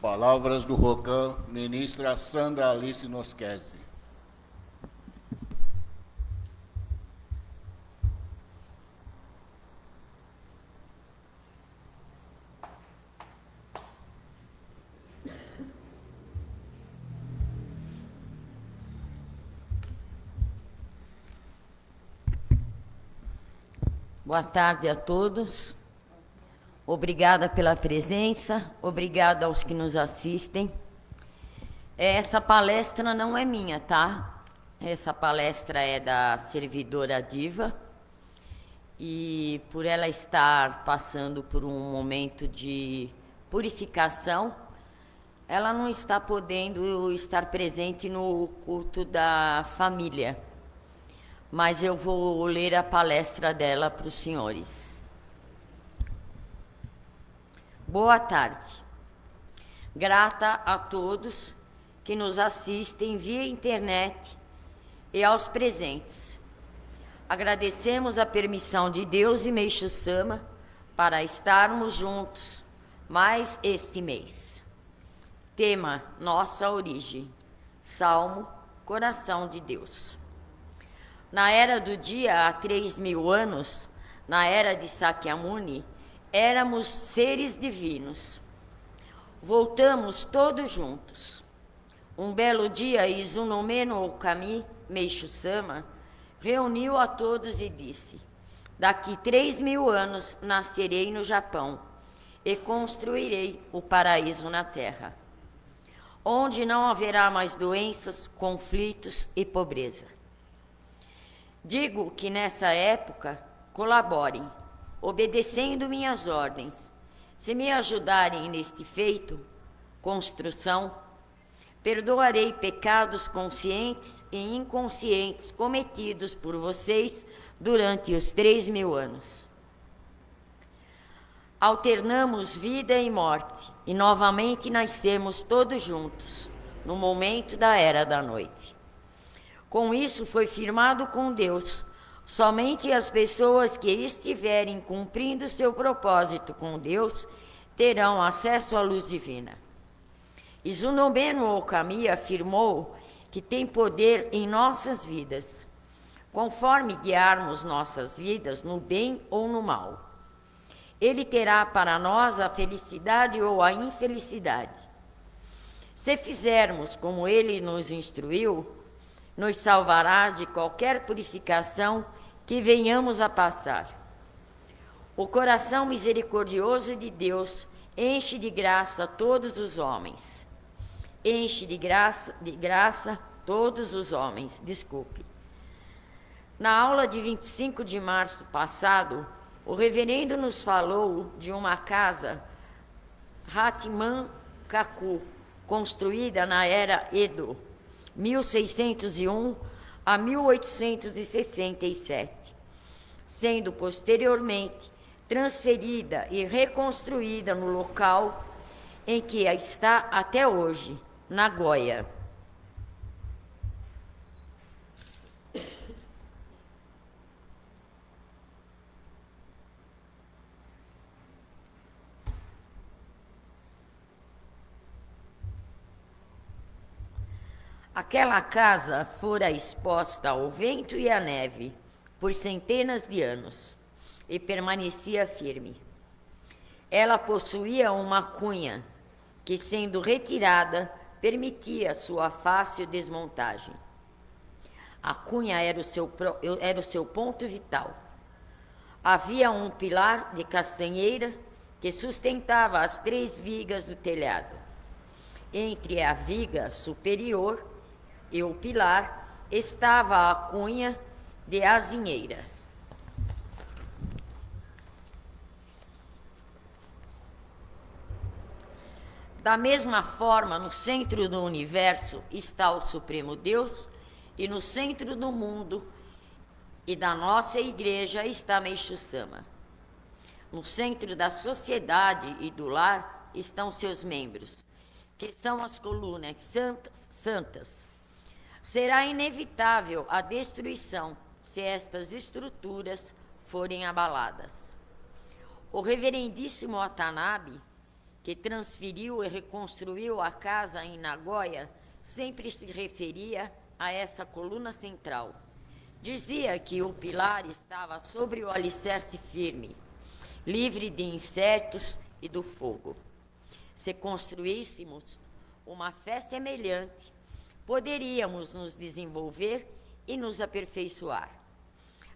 Palavras do ROCAM, ministra Sandra Alice Nosquese. Boa tarde a todos. Obrigada pela presença, obrigada aos que nos assistem. Essa palestra não é minha, tá? Essa palestra é da servidora Diva. E por ela estar passando por um momento de purificação, ela não está podendo estar presente no culto da família. Mas eu vou ler a palestra dela para os senhores. Boa tarde. Grata a todos que nos assistem via internet e aos presentes. Agradecemos a permissão de Deus e Meixo Sama para estarmos juntos mais este mês. Tema: Nossa Origem. Salmo: Coração de Deus. Na era do dia, há 3.000 anos, na era de Sakyamuni, éramos seres divinos. Voltamos todos juntos. Um belo dia, Izunome no Okami, Meixo Sama, reuniu a todos e disse: daqui 3.000 anos nascerei no Japão e construirei o paraíso na terra, onde não haverá mais doenças, conflitos e pobreza. Digo que nessa época colaborem, obedecendo minhas ordens. Se me ajudarem neste feito, construção, perdoarei pecados conscientes e inconscientes cometidos por vocês durante os 3.000 anos. Alternamos vida e morte e novamente nascemos todos juntos, no momento da era da noite. Com isso foi firmado com Deus: somente as pessoas que estiverem cumprindo seu propósito com Deus terão acesso à luz divina. Izunome no Okami afirmou que tem poder em nossas vidas, conforme guiarmos nossas vidas no bem ou no mal. Ele terá para nós a felicidade ou a infelicidade. Se fizermos como ele nos instruiu, nos salvará de qualquer purificação que venhamos a passar. O coração misericordioso de Deus enche de graça todos os homens. Enche de graça todos os homens, desculpe. Na aula de 25 de março passado, o reverendo nos falou de uma casa Hatman Kaku, construída na era Edo, 1601 a 1867, sendo posteriormente transferida e reconstruída no local em que está até hoje, Nagoya. Aquela casa fora exposta ao vento e à neve por centenas de anos e permanecia firme. Ela possuía uma cunha que, sendo retirada, permitia sua fácil desmontagem. A cunha era o seu ponto vital. Havia um pilar de castanheira que sustentava as 3 vigas do telhado. Entre a viga superior e o pilar estava a cunha de azinheira. Da mesma forma, no centro do universo está o Supremo Deus, e no centro do mundo e da nossa igreja está Meixo Sama. No centro da sociedade e do lar estão seus membros, que são as colunas santas. Será inevitável a destruição se estas estruturas forem abaladas. O reverendíssimo Watanabe, que transferiu e reconstruiu a casa em Nagoya, sempre se referia a essa coluna central. Dizia que o pilar estava sobre o alicerce firme, livre de insetos e do fogo. Se construíssemos uma fé semelhante, poderíamos nos desenvolver e nos aperfeiçoar.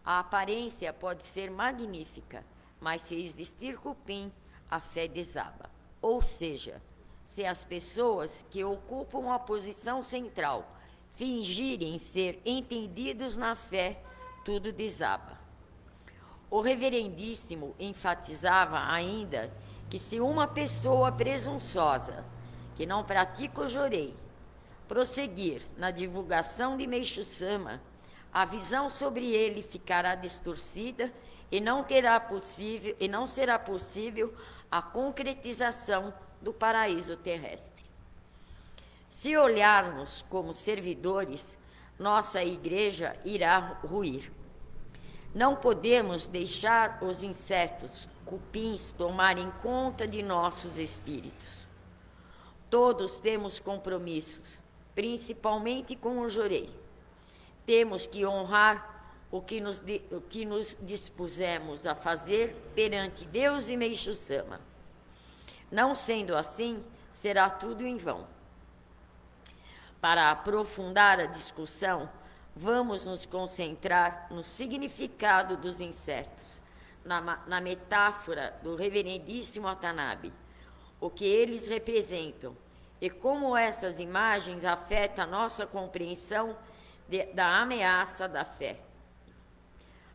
A aparência pode ser magnífica, mas se existir cupim, a fé desaba. Ou seja, se as pessoas que ocupam a posição central fingirem ser entendidos na fé, tudo desaba. O reverendíssimo enfatizava ainda que se uma pessoa presunçosa, que não pratica o jorei, prosseguir na divulgação de Meixo Sama, a visão sobre ele ficará distorcida e não será possível a concretização do paraíso terrestre. Se olharmos como servidores, nossa igreja irá ruir. Não podemos deixar os insetos, cupins, tomarem conta de nossos espíritos. Todos temos compromissos, principalmente com o jorei. Temos que honrar o que nos dispusemos a fazer perante Deus e Meixo Sama. Não sendo assim, será tudo em vão. Para aprofundar a discussão, vamos nos concentrar no significado dos insetos, na metáfora do reverendíssimo Watanabe, o que eles representam e como essas imagens afetam a nossa compreensão da ameaça da fé.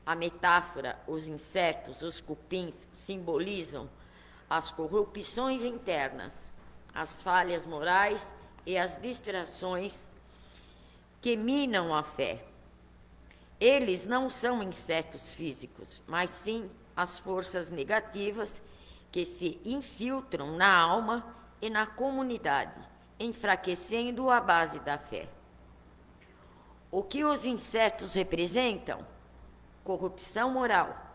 A metáfora, os insetos, os cupins, simbolizam as corrupções internas, as falhas morais e as distrações que minam a fé. Eles não são insetos físicos, mas sim as forças negativas que se infiltram na alma e na comunidade, enfraquecendo a base da fé. O que os insetos representam? Corrupção moral.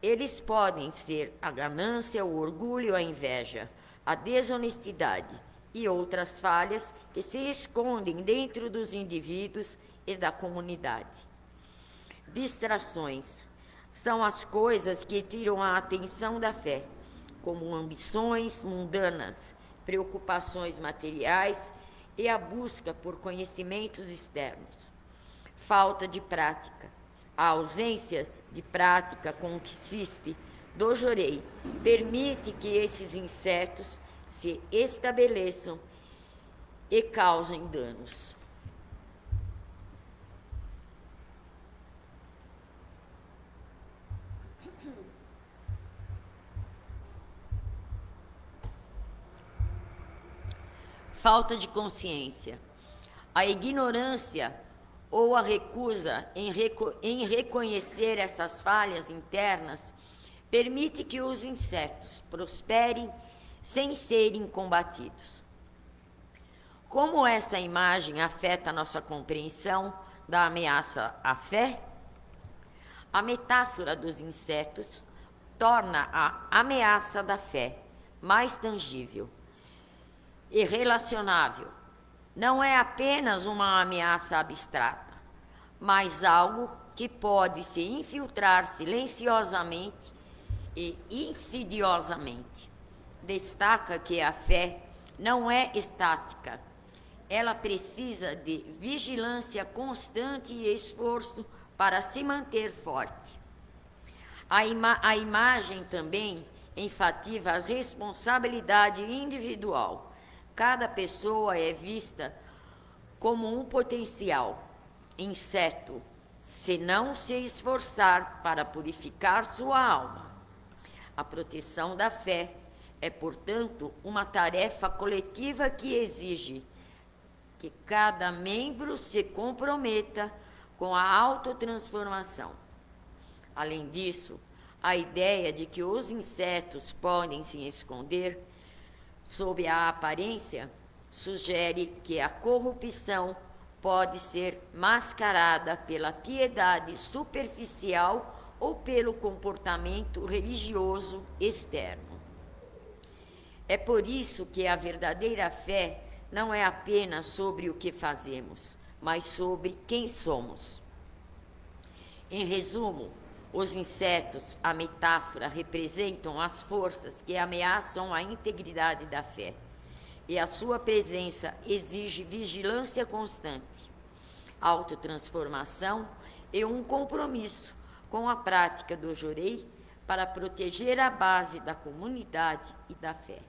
Eles podem ser a ganância, o orgulho, a inveja, a desonestidade e outras falhas que se escondem dentro dos indivíduos e da comunidade. Distrações são as coisas que tiram a atenção da fé, como ambições mundanas, preocupações materiais e a busca por conhecimentos externos. Falta de prática. A ausência de prática consiste do jorei permite que esses insetos se estabeleçam e causem danos. Falta de consciência. A ignorância ou a recusa em reconhecer essas falhas internas permite que os insetos prosperem sem serem combatidos. Como essa imagem afeta a nossa compreensão da ameaça à fé? A metáfora dos insetos torna a ameaça da fé mais tangível e relacionável. Não é apenas uma ameaça abstrata, mas algo que pode se infiltrar silenciosamente e insidiosamente. Destaca que a fé não é estática. Ela precisa de vigilância constante e esforço para se manter forte. A imagem também enfatiza a responsabilidade individual. Cada pessoa é vista como um potencial inseto, se não se esforçar para purificar sua alma. A proteção da fé é, portanto, uma tarefa coletiva que exige que cada membro se comprometa com a autotransformação. Além disso, a ideia de que os insetos podem se esconder sob a aparência sugere que a corrupção pode ser mascarada pela piedade superficial ou pelo comportamento religioso externo. É por isso que a verdadeira fé não é apenas sobre o que fazemos, mas sobre quem somos. Em resumo, os insetos, a metáfora, representam as forças que ameaçam a integridade da fé. E a sua presença exige vigilância constante, autotransformação e um compromisso com a prática do Jorei para proteger a base da comunidade e da fé.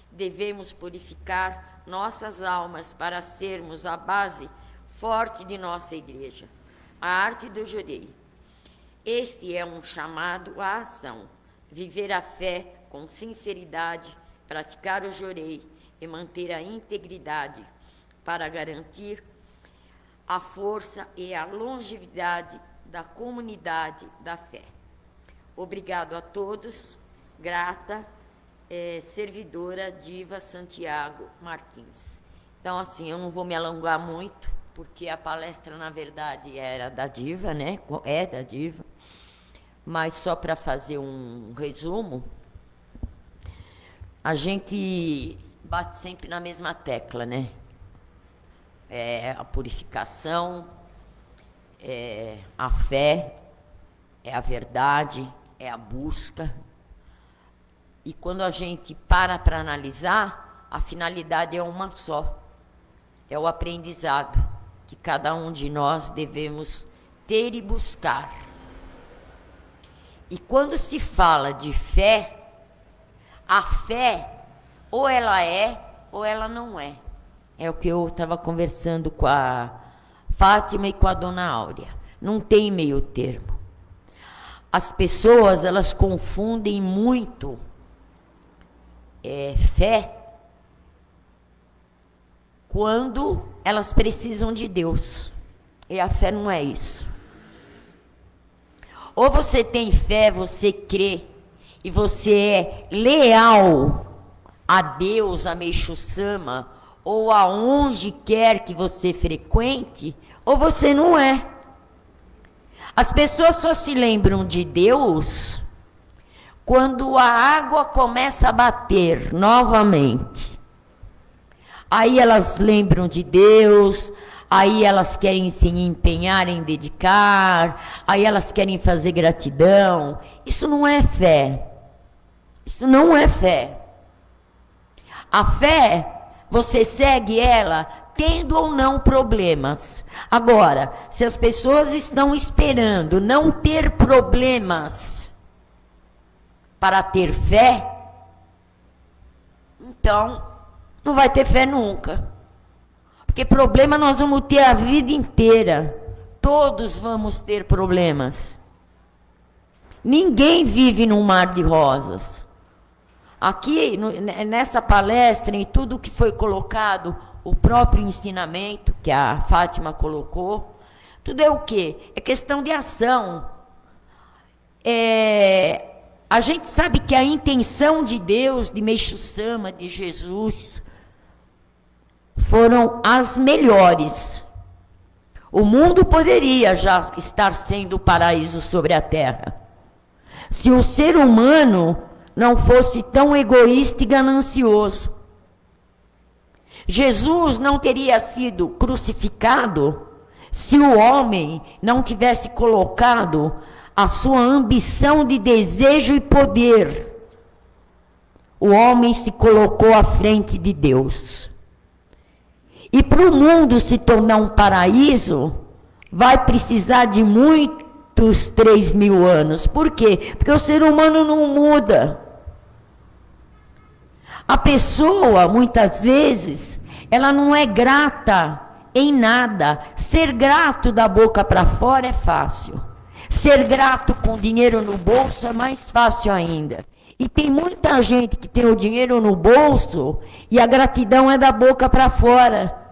Devemos purificar nossas almas para sermos a base forte de nossa igreja, a arte do Jorei. Este é um chamado à ação, viver a fé com sinceridade, praticar o Jorei e manter a integridade para garantir a força e a longevidade da comunidade da fé. Obrigado a todos. Grata, servidora Diva Santiago Martins. Então, assim, eu não vou me alongar muito, porque a palestra, na verdade, era da Diva, né? É da Diva. Mas só para fazer um resumo, a gente bate sempre na mesma tecla, né? É a purificação, é a fé, é a verdade, é a busca. E quando a gente para analisar, a finalidade é uma só. É o aprendizado que cada um de nós devemos ter e buscar. E quando se fala de fé, a fé ou ela é ou ela não é. É o que eu estava conversando com a Fátima e com a Dona Áurea. Não tem meio termo. As pessoas, elas confundem muito fé quando elas precisam de Deus. E a fé não é isso. Ou você tem fé, você crê, e você é leal a Deus, a Meixo Sama, ou aonde quer que você frequente, ou você não é. As pessoas só se lembram de Deus quando a água começa a bater novamente. Aí elas lembram de Deus, aí elas querem se empenhar em dedicar, aí elas querem fazer gratidão. Isso não é fé. Isso não é fé. A fé, você segue ela tendo ou não problemas. Agora, se as pessoas estão esperando não ter problemas para ter fé, então não vai ter fé nunca. Porque problema nós vamos ter a vida inteira. Todos vamos ter problemas. Ninguém vive num mar de rosas. Aqui, nessa palestra, em tudo que foi colocado, o próprio ensinamento que a Fátima colocou, tudo é o quê? É questão de ação. A gente sabe que a intenção de Deus, de Meixo Sama, de Jesus, foram as melhores. O mundo poderia já estar sendo o paraíso sobre a terra, se o ser humano não fosse tão egoísta e ganancioso. Jesus não teria sido crucificado se o homem não tivesse colocado a sua ambição de desejo e poder. O homem se colocou à frente de Deus. E para o mundo se tornar um paraíso, vai precisar de muitos 3.000 anos. Por quê? Porque o ser humano não muda. A pessoa, muitas vezes, ela não é grata em nada. Ser grato da boca para fora é fácil. Ser grato com dinheiro no bolso é mais fácil ainda. E tem muita gente que tem o dinheiro no bolso e a gratidão é da boca para fora.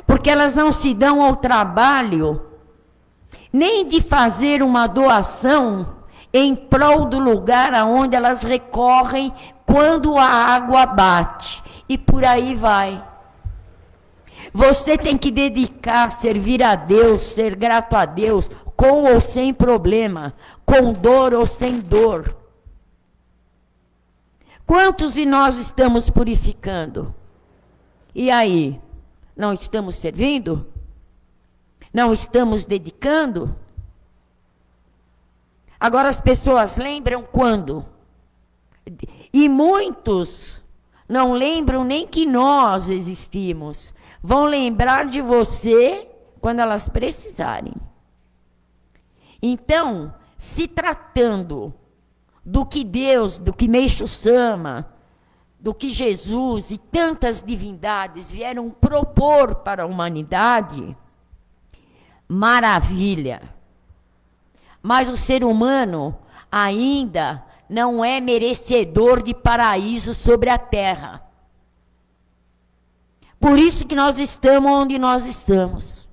Porque elas não se dão ao trabalho nem de fazer uma doação em prol do lugar aonde elas recorrem quando a água bate. E por aí vai. Você tem que dedicar, servir a Deus, ser grato a Deus, com ou sem problema, com dor ou sem dor. Quantos de nós estamos purificando? E aí? Não estamos servindo? Não estamos dedicando? Agora as pessoas lembram quando? E muitos não lembram nem que nós existimos. Vão lembrar de você quando elas precisarem. Então, se tratando do que Deus, do que Meixo Sama, do que Jesus e tantas divindades vieram propor para a humanidade, maravilha. Mas o ser humano ainda não é merecedor de paraíso sobre a terra. Por isso que nós estamos onde nós estamos.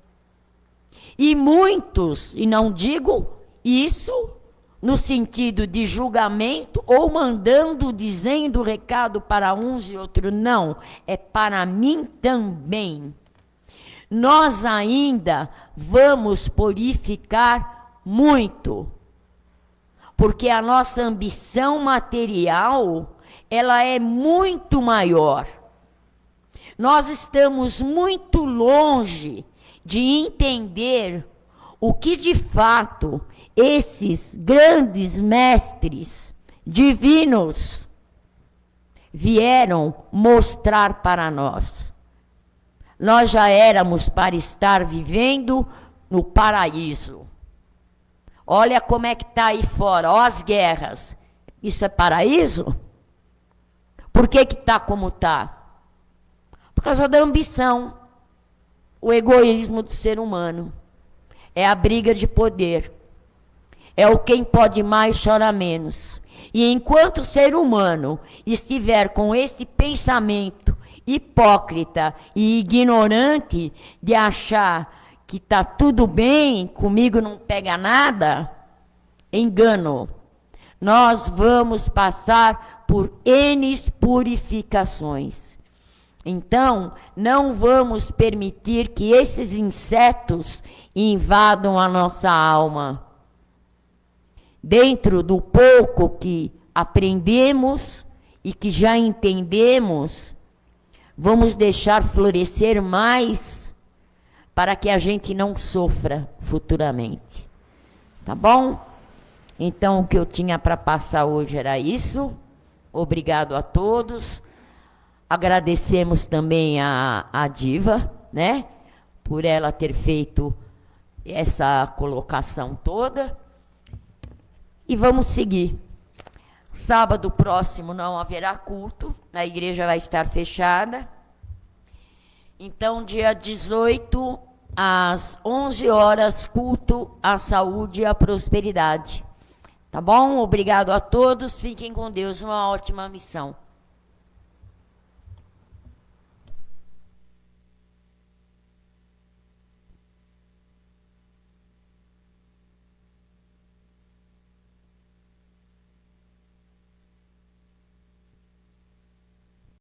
E muitos, e não digo isso no sentido de julgamento ou mandando, dizendo recado para uns e outros, não, é para mim também. Nós ainda vamos purificar muito, porque a nossa ambição material, ela é muito maior. Nós estamos muito longe de entender o que de fato esses grandes mestres divinos vieram mostrar para nós. Nós já éramos para estar vivendo no paraíso. Olha como é que está aí fora, ó as guerras. Isso é paraíso? Por que está como está? Por causa da ambição, o egoísmo do ser humano. É a briga de poder. É o quem pode mais chora menos. E enquanto o ser humano estiver com esse pensamento hipócrita e ignorante de achar que está tudo bem, comigo não pega nada, engano. Nós vamos passar por N purificações. Então, não vamos permitir que esses insetos invadam a nossa alma. Dentro do pouco que aprendemos e que já entendemos, vamos deixar florescer mais para que a gente não sofra futuramente. Tá bom? Então, o que eu tinha para passar hoje era isso. Obrigado a todos. Agradecemos também a Diva, né? Por ela ter feito essa colocação toda. E vamos seguir. Sábado próximo não haverá culto, a igreja vai estar fechada. Então, dia 18, às 11 horas, culto à saúde e à prosperidade. Tá bom? Obrigado a todos, fiquem com Deus, uma ótima missão.